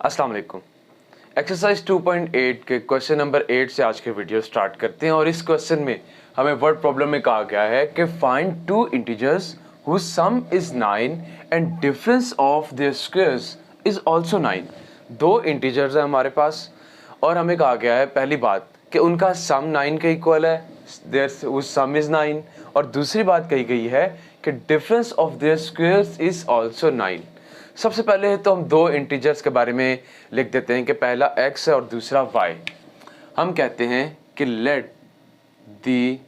अस्सलाम वालेकुम। एक्सरसाइज 2.8 के क्वेश्चन नंबर 8 से आज के वीडियो स्टार्ट करते हैं और इस क्वेश्चन में हमें वर्ड प्रॉब्लम में कहा गया है कि find two integers whose sum is 9 and difference of their squares is also 9। दो इंटीजर्स है हमारे पास और हमें कहा गया है पहली बात कि उनका सम 9 के इक्वल है, देयर हुज सम इज 9, और दूसरी बात कही गई है कि difference of their squares is also 9। सबसे पहले तो हम दो इंटीजर्स के बारे में लिख देते हैं कि पहला x है और दूसरा y। हम कहते हैं कि let the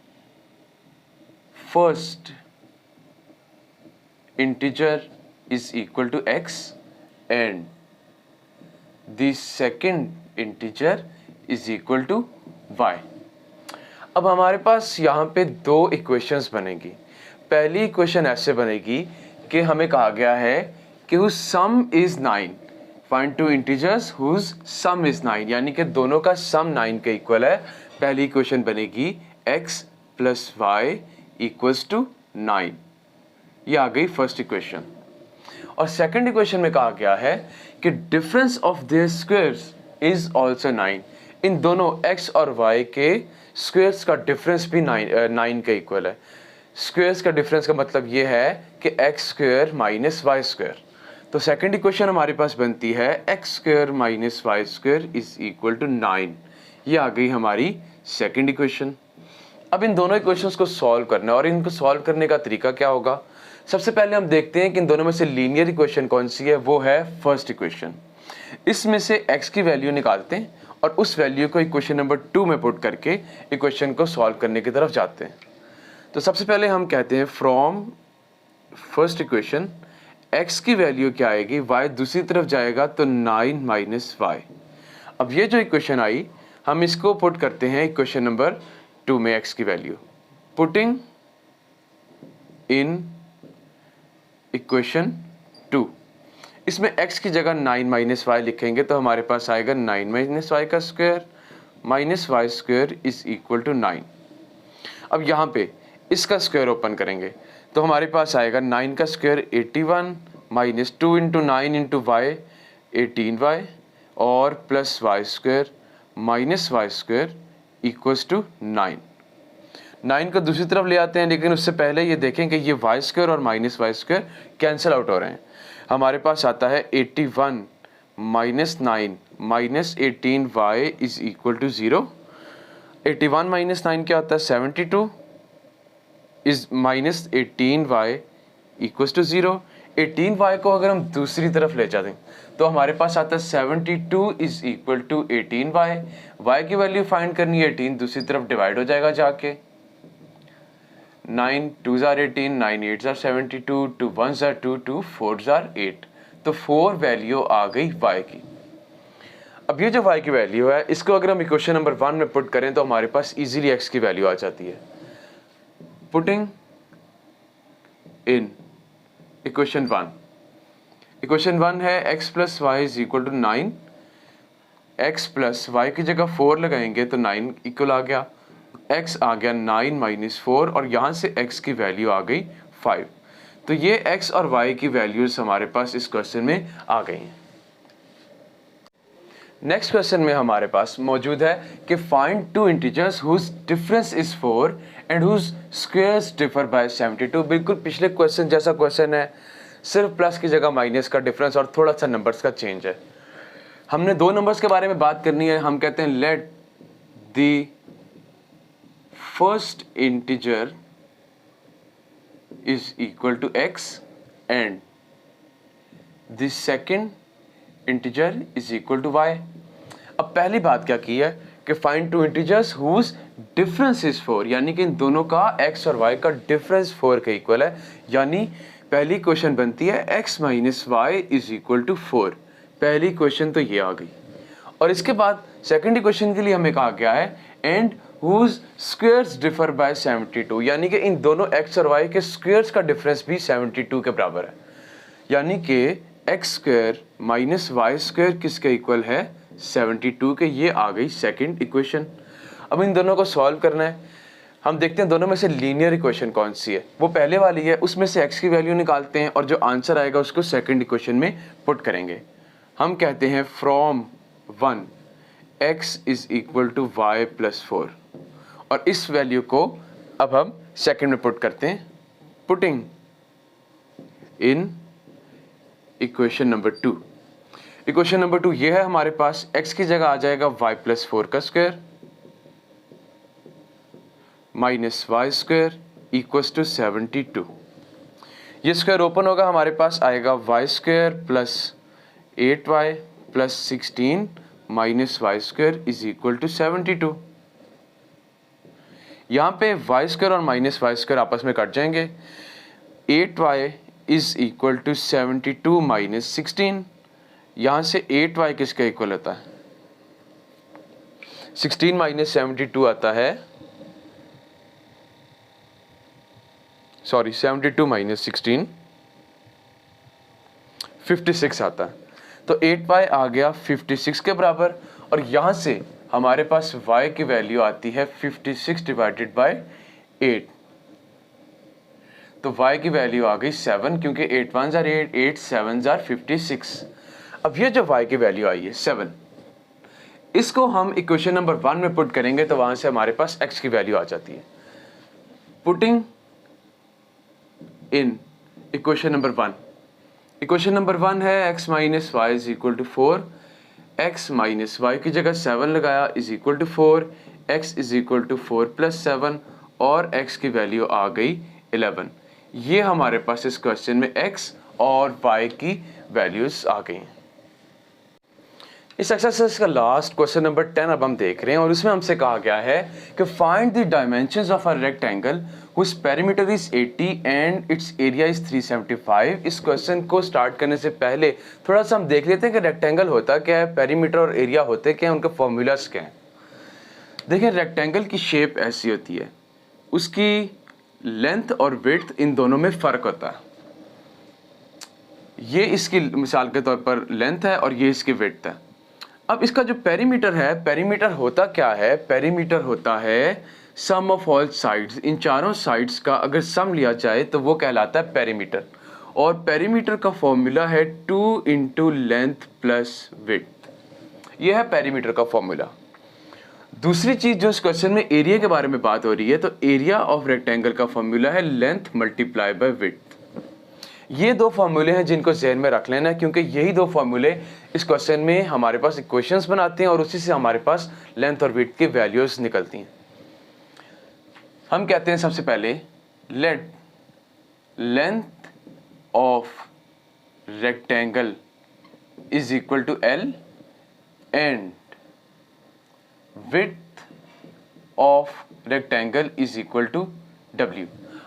first integer is equal to x and the second integer is equal to y। अब हमारे पास यहाँ पे दो इक्वेशंस बनेगी। पहली इक्वेशन ऐसे बनेगी कि हमें कहा गया है कि whose sum is 9, find two integers whose sum is 9, यानी कि दोनों का सम 9 के इक्वल है। पहली इक्वेशन बनेगी x plus y equals to 9, ये आ गई फर्स्ट इक्वेशन। और सेकंड इक्वेशन में कहा गया है कि difference of their squares is also 9। इन दोनों x और y के स्क्वायर्स का डिफरेंस भी 9 के इक्वल है। स्क्वायर्स का डिफरेंस का मतलब ये है कि x square minus y square. तो सेकंड इक्वेशन हमारे पास बनती है x square minus y square is equal to 9। ये आ गई हमारी सेकंड इक्वेशन। अब इन दोनों इक्वेशंस को सॉल्व करना है और इनको सॉल्व करने का तरीका क्या होगा। सबसे पहले हम देखते हैं कि इन दोनों में से लीनियर इक्वेशन कौन सी है, वो है फर्स्ट इक्वेशन। इसमें से x की वैल्यू निकालते हैं और उस वैल्यू को इक्वेशन नंबर 2 में पुट करके इक्वेशन को सॉल्व करने की तरफ जाते हैं। तो सबसे पहले हम कहते हैं फ्रॉम फर्स्ट इक्वेशन x की वैल्यू क्या आएगी, y दूसरी तरफ जाएगा तो 9 माइनस वाई। अब ये जो इक्वेशन आई हम इसको पुट करते हैं इक्वेशन नंबर 2 में x की वैल्यू। पुटिंग इन इक्वेशन 2, इसमें x की जगह 9 माइनस वाई लिखेंगे तो हमारे पास आएगा 9 माइनस वाई का square minus y square is equal to 9। अब यहाँ पे इसका स्क्वायर ओपन करेंगे तो हमारे पास आएगा 9 का square 81 minus 2 into 9 into y 18y और plus y square minus y square equals to 9। 9 को दूसरी तरफ ले आते हैं, लेकिन उससे पहले ये देखें कि ये वाई स्क्वायर और minus y square cancel out हो रहे हैं। हमारे पास आता है 81 minus 9 minus 18y is equal to 0। 81 minus 9 क्या होता है 72 is minus 18y equals to 0। 18y को अगर हम दूसरी तरफ ले जाते हैं तो हमारे पास आता है 72 is equal to 18y। y की वैल्यू फाइंड करनी है, 18 दूसरी तरफ डिवाइड हो जाएगा जाके। 9 2 जार 18, 9 8 जार 72, 2 1 जार 2, 2 4 जार 8, तो 4 वैल्यू आ गई y की। अब ये जो y की वैल्यू है इसको अगर हम इक्वेशन नंबर 1 में पुट करें तो हमारे पास इजीली x की वैल्यू आ जाती है। पुटिंग इन इक्वेशन 1, इक्वेशन 1 है x plus y is equal to 9। x plus y की जगह 4 लगाएंगे तो 9 इक्वल आ गया, x आ गया 9 माइनस 4 और यहाँ से x की वैल्यू आ गई 5। तो ये x और y की वैल्यूज हमारे पास इस क्वेश्चन में आ गई हैं। नेक्स्ट क्वेश्चन में हमारे पास मौजूद है कि find two integers whose difference is 4 and whose squares differ by 72। बिल्कुल पिछले क्वेश्चन जैसा क्वेश्चन है, सिर्फ प्लस की जगह माइनस का डिफरेंस और थोड़ा सा नंबर्स का चेंज है। हमने दो नंबर्स के बारे में बात करनी है। हम कहते हैं let the first integer is equal to x and the second integer is equal to y। अब पहली बात क्या की है कि find two integers whose difference is 4, यानी कि इन दोनों का x और y का डिफरेंस 4 के इक्वल है। यानी पहली क्वेश्चन बनती है x minus y is equal to 4। पहली क्वेश्चन तो ये आ गई। और इसके बाद सेकंड इक्वेशन के लिए हमें कहा गया है and whose squares differ by 72, यानी कि इन दोनों x और y के स्क्वायर्स का डिफरेंस भी 72 के बराबर है। यानी कि x square minus y square किसके इक्वल है 72 के। ये आ गई सेकंड इक्वेशन। अब इन दोनों को सॉल्व करना है। हम देखते हैं दोनों में से लीनियर इक्वेशन कौन सी है। वो पहले वाली है, उसमें से x की वैल्यू निकालते हैं और जो आंसर आएगा उसको सेकंड इक्वेशन में पुट करेंगे। हम कहते हैं from 1 x is equal to y plus 4, और इस वैल्यू को अब हम सेकंड में पुट करते हैं, putting in equation number 2। Equation number 2 ये है हमारे पास, x की जगह आ जाएगा y प्लस 4 का square minus y square equals to 72। ये स्क्वायर ओपन होगा, हमारे पास आएगा y square plus 8y plus 16 minus y square is equal to 72। यहाँ पे y स्क्वायर और माइनस वाई स्क्वायर आपस में कट जाएंगे। 8y is equal to 72 minus 16। यहाँ से 8y किसका इक्वल होता है? 16 माइनस 72 आता है, सॉरी 72 माइनस 16 56 आता है। तो 8y आ गया 56 के बराबर, और यहाँ से हमारे पास y की वैल्यू आती है 56 डिवाइडेड बाय 8। तो y की वैल्यू आ गई 7, क्योंकि 8 1 जार 8, 8 7 जार 56। अब ये जो y की वैल्यू आई है 7, इसको हम इक्वेशन नंबर 1 में पुट करेंगे तो वहां से हमारे पास x की वैल्यू आ जाती है। Putting in equation number 1, equation number 1 है x minus y is equal to 4, x minus y की जगह 7 लगाया is equal to 4, x is equal to 4 plus 7, और x की वैल्यू आ गई 11। ये हमारे पास इस क्वेश्चन में x और y की वैल्यूज आ गई। इस एक्सरसाइज का लास्ट क्वेश्चन नंबर 10 अब हम देख रहे हैं, और उसमें हमसे कहा गया है कि find the dimensions of a rectangle whose perimeter is 80 and its area is 375। इस क्वेश्चन को स्टार्ट करने से पहले थोड़ा सा हम देख लेते हैं कि रेक्टेंगल होता क्या है, पेरीमीटर और एरिया होते क्या हैं, उनके फॉर्मूलाज क्या हैं। देखिए, रेक्टेंगल की शेप ऐसी होती है, उसकी लेंथ और विड्थ इन दोनों में फ़र्क होता है। ये इसकी मिसाल के तौर पर लेंथ है और ये इसकी विड्थ है। अब इसका जो पेरीमीटर है, पेरीमीटर होता क्या है? पेरीमीटर होता है सम ऑफ ऑल साइड्स। इन चारों साइड्स का अगर सम लिया जाए तो वो कहलाता है पेरीमीटर, और पेरीमीटर का फॉर्मूला है 2 इंटू लेंथ प्लस विड्थ। ये है पेरीमीटर का फॉर्मूला। दूसरी चीज जो इस क्वेश्चन में एरिया के बारे में बात हो रही है, तो एरिया ऑफ रेक्टेंगल का फॉर्मूला है लेंथ मल्टीप्लाई बाय विड्थ। ये दो फॉर्मूले हैं जिनको ज़हन में रख लेना, क्योंकि यही दो फॉर्मूले इस क्वेश्चन में हमारे पास इक्वेशंस बनाते हैं और उसी से हमारे पास लेंथ और विड्थ की वैल्यूज निकलती हैं। हम कहते हैं सबसे पहले let length of rectangle is equal to L and width of rectangle is equal to W।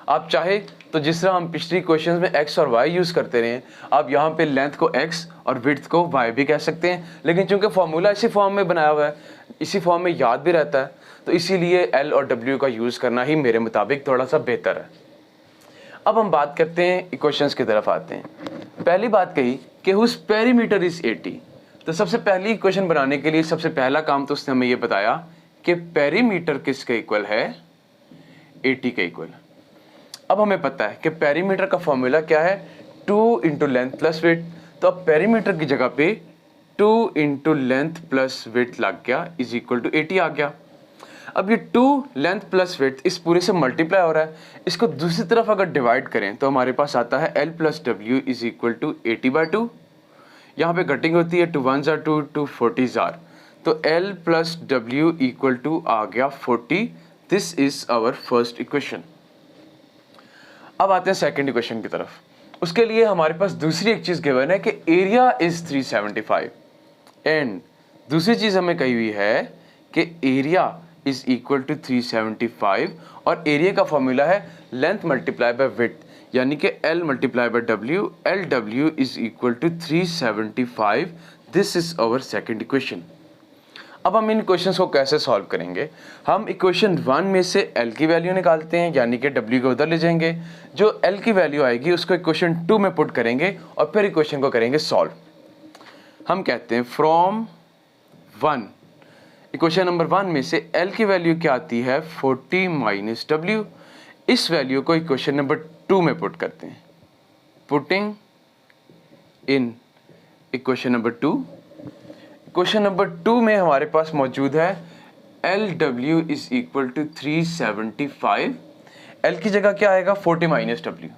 आप चाहे तो जिस तरह हम पिछली क्वेश्चंस में x और y यूज़ करते रहे, आप यहाँ पे लेंथ को x और विड्थ को y भी कह सकते हैं, लेकिन चूंकि फॉर्मूला इसी फॉर्म में बनाया हुआ है, इसी फॉर्म में याद भी रहता है, तो इसीलिए L और W का यूज़ करना ही मेरे मुताबिक थोड़ा सा बेहतर है। अब हम बात करते हैं, इक्वेशंस की तरफ आते हैं। पहली बात कही कि हुज पेरीमीटर इज 80, तो सबसे पहली इक्वेशन बनाने के लिए सबसे पहला काम तो उसने हमें ये बताया कि पेरीमीटर किसके इक्वल है? 80 के इक्वल। अब हमें पता है कि पेरीमीटर का फॉर्मूला क्या है? 2 इंटू लेंथ प्लस विड्थ। तो अब पेरीमीटर की जगह पे 2 इंटू लेंथ प्लस विड्थ लग गया इज इक्वल टू 80 आ गया। अब ये 2 लेंथ प्लस विड्थ इस पूरे से मल्टीप्लाई हो रहा है, इसको दूसरी तरफ अगर डिवाइड करें तो हमारे पास आता है L plus W is equal to 80/2। यहाँ पे कटिंग होती है, 2 1 जार 2, 2 40 जार, तो L plus W equal to आ गया 40। This is our first equation. अब आते हैं सेकंड इक्वेशन की तरफ। उसके लिए हमारे पास दूसरी एक चीज़ गिवन है कि एरिया इज 375 एंड दूसरी चीज़ हमें कही हुई है कि एरिया इज इक्वल टू 375, और एरिया का फॉर्मूला है लेंथ मल्टीप्लाई बाय विड्थ, यानी कि L multiply by W। LW is equal to 375। This is our second equation. अब हम इन क्वेश्चंस को कैसे सॉल्व करेंगे? हम इक्वेशन 1 में से L की वैल्यू निकालते हैं, यानी कि W को उधर ले जाएंगे, जो L की वैल्यू आएगी उसको इक्वेशन 2 में पुट करेंगे और फिर इक्वेशन को करेंगे सॉल्व। हम कहते हैं फ्रॉम 1, इक्वेशन नंबर 1 में से L की वैल्यू क्या आती है? 40 माइनस W। इस वैल्यू को इक्वेशन नंबर 2 में पुट करते हैं। Putting in equation number 2। Question number 2 में हमारे पास मौजूद है LW is equal to 375। L की जगह क्या आएगा 40 minus W,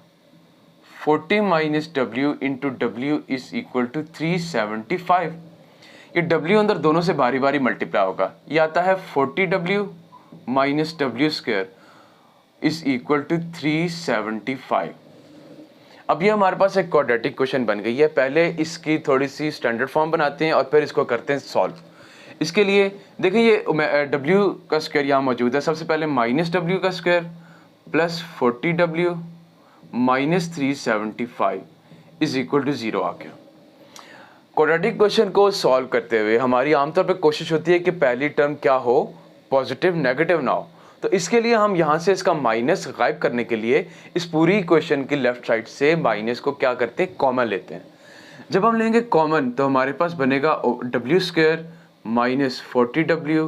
40 minus W into W is equal to 375। ये W अंदर दोनों से बारी बारी मल्टीप्लाई होगा, ये आता है 40W माइनस डब्ल्यू स्क्वायर इज इक्वल टू 375। अब ये हमारे पास एक क्वाड्रेटिक क्वेश्चन बन गई है। पहले इसकी थोड़ी सी स्टैंडर्ड फॉर्म बनाते हैं और फिर इसको करते हैं सॉल्व। इसके लिए देखिए ये W का स्क्वायर यहाँ मौजूद है। सबसे पहले माइनस W का square plus 40W minus 375 is equal to 0 आ गया। क्वाड्रेटिक क्वेश्चन को सॉल्व करते हुए हमारी आमतौर पर कोशिश होती है कि पहली टर्म क्या हो, पॉजिटिव नेगेटिव ना हो। तो इसके लिए हम यहाँ से इसका माइनस गायब करने के लिए इस पूरी इक्वेशन की लेफ्ट साइड से माइनस को क्या करते हैं, कॉमन लेते हैं। जब हम लेंगे कॉमन तो हमारे पास बनेगा W square minus 40W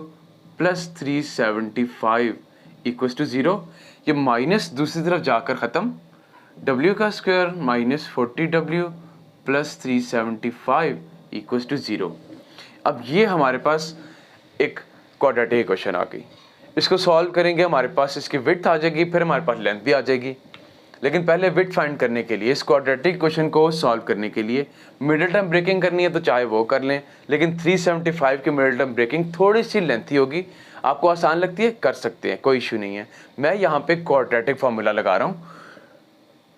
plus 375 equal to 0। ये माइनस दूसरी तरफ जाकर ख़त्म, W का square minus 40W plus 375 equal to 0। अब ये हमारे पास एक क्वाड्रेटिक इक्वेशन आ गई। इसको सॉल्व करेंगे, हमारे पास इसकी विड्थ आ जाएगी, फिर हमारे पास लेंथ भी आ जाएगी। लेकिन पहले विड्थ फाइंड करने के लिए, इस क्वाड्रेटिक क्वेश्चन को सॉल्व करने के लिए मिडिल टर्म ब्रेकिंग करनी है तो चाहे वो कर लें, लेकिन 375 की मिडिल टर्म ब्रेकिंग थोड़ी सी लेंथी होगी। आपको आसान लगती है, कर सकते हैं, कोई इशू नहीं है। मैं यहाँ पे क्वाड्रेटिक फार्मूला लगा रहा हूँ,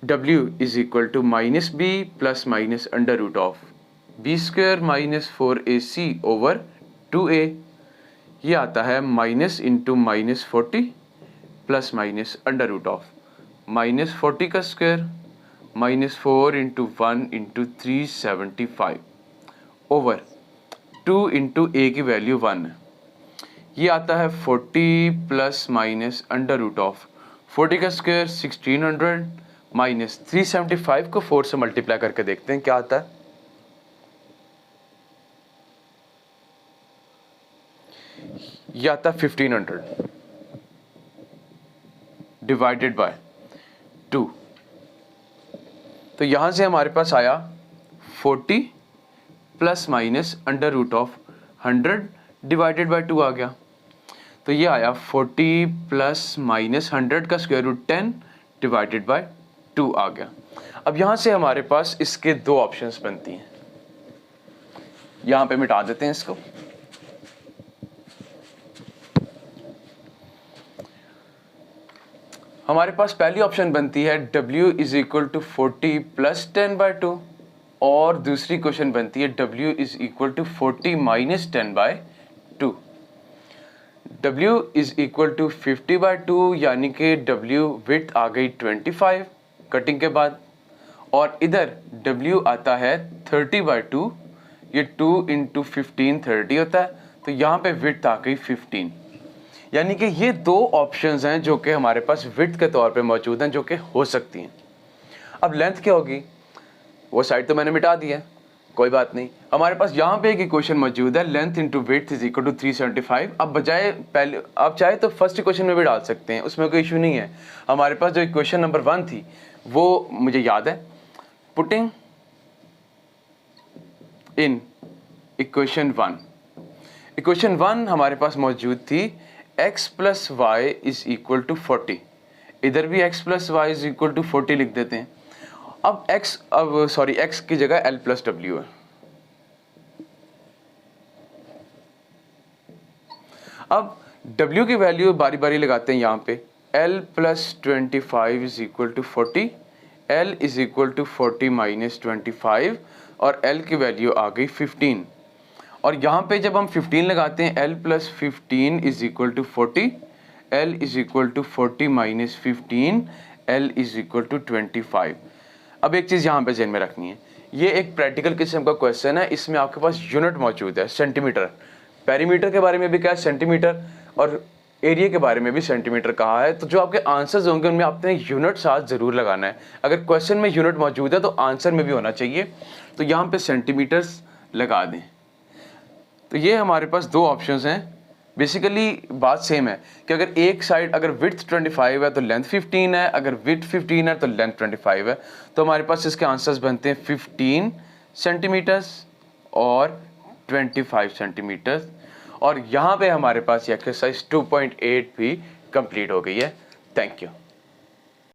W is equal to minus b plus minus under root of b square minus 4AC over 2A। ये आता है minus into minus 40 plus minus under root of minus 40 का square minus 4 into 1 into 375 over 2 into A की value 1 है। ये आता है 40 plus minus under root of 40 का स्क्वायर 1600 माइनस 375 को 4 से मल्टीप्लाई करके देखते हैं क्या आता है। ये आता है 1500 डिवाइडेड बाय 2। तो यहां से हमारे पास आया 40 plus minus under root of 100 divided by 2 आ गया। तो ये आया 40 प्लस माइनस 100 का स्क्वायर रूट 10 डिवाइडेड बाय 2 आ गया। अब यहां से हमारे पास इसके दो ऑप्शंस बनती हैं, यहां पे मिटा देते हैं इसको। हमारे पास पहली ऑप्शन बनती है W is equal to 40 plus 10 by 2 और दूसरी क्वेश्चन बनती है W is equal to 40 minus 10 by 2। W is equal to 50 by 2 यानी कि W विड्थ आ गई 25 कटिंग के बाद, और इधर W आता है 30 बाय 2, ये 2 इंटू 15 30 होता है, तो यहाँ पे विड्थ आ गई 15। यानी कि ये दो ऑप्शंस हैं जो कि हमारे पास विड्थ के तौर पे मौजूद हैं, जो कि हो सकती हैं। अब लेंथ क्या होगी, वो साइड तो मैंने मिटा दी है, कोई बात नहीं। हमारे पास यहाँ पे एक इक्वेशन मौजूद है, length into width is equal to 375। अब बजाय पहले आप चाहे तो फर्स्ट इक्वेशन में भी डाल सकते हैं, उसमें कोई इशू नहीं है। हमारे पास जो इक्वेशन नंबर 1 थी वो मुझे याद है, पुटिंग इन इक्वेशन 1 हमारे पास मौजूद थी x plus y is equal to 40। इधर भी x plus y is equal to 40 लिख देते हैं। अब x की जगह L प्लस डब्ल्यू है। अब W की वैल्यू बारी बारी लगाते हैं यहाँ पे, L plus 25 is equal to 40, L is equal to 40 minus 25 और L की वैल्यू आ गई 15। और यहाँ पे जब हम 15 लगाते हैं, L plus 15 is equal to 40, L is equal to 40 minus 15, L is equal to 25। अब एक चीज़ यहाँ पे ध्यान में रखनी है, ये एक प्रैक्टिकल किस्म का क्वेश्चन है, इसमें आपके पास यूनिट मौजूद है, सेंटीमीटर। पेरीमीटर के बारे में भी क्या है, सेंटीमीटर, और एरिया के बारे में भी सेंटीमीटर कहा है। तो जो आपके आंसर्स होंगे उनमें आपने यूनिट साथ ज़रूर लगाना है। अगर क्वेश्चन में यूनिट मौजूद है तो आंसर में भी होना चाहिए। तो यहाँ पे सेंटीमीटर्स लगा दें। तो ये हमारे पास दो ऑप्शंस हैं। बेसिकली बात सेम है कि अगर एक साइड अगर विड्थ 25 है तो लेंथ 15 है, अगर विड्थ 15 है तो लेंथ 25 है। तो हमारे पास इसके आंसर्स बनते हैं 15 सेंटीमीटर्स और 25 सेंटीमीटर। और यहाँ पे हमारे पास ये एक्सरसाइज 2.8 भी कंप्लीट हो गई है। Thank you.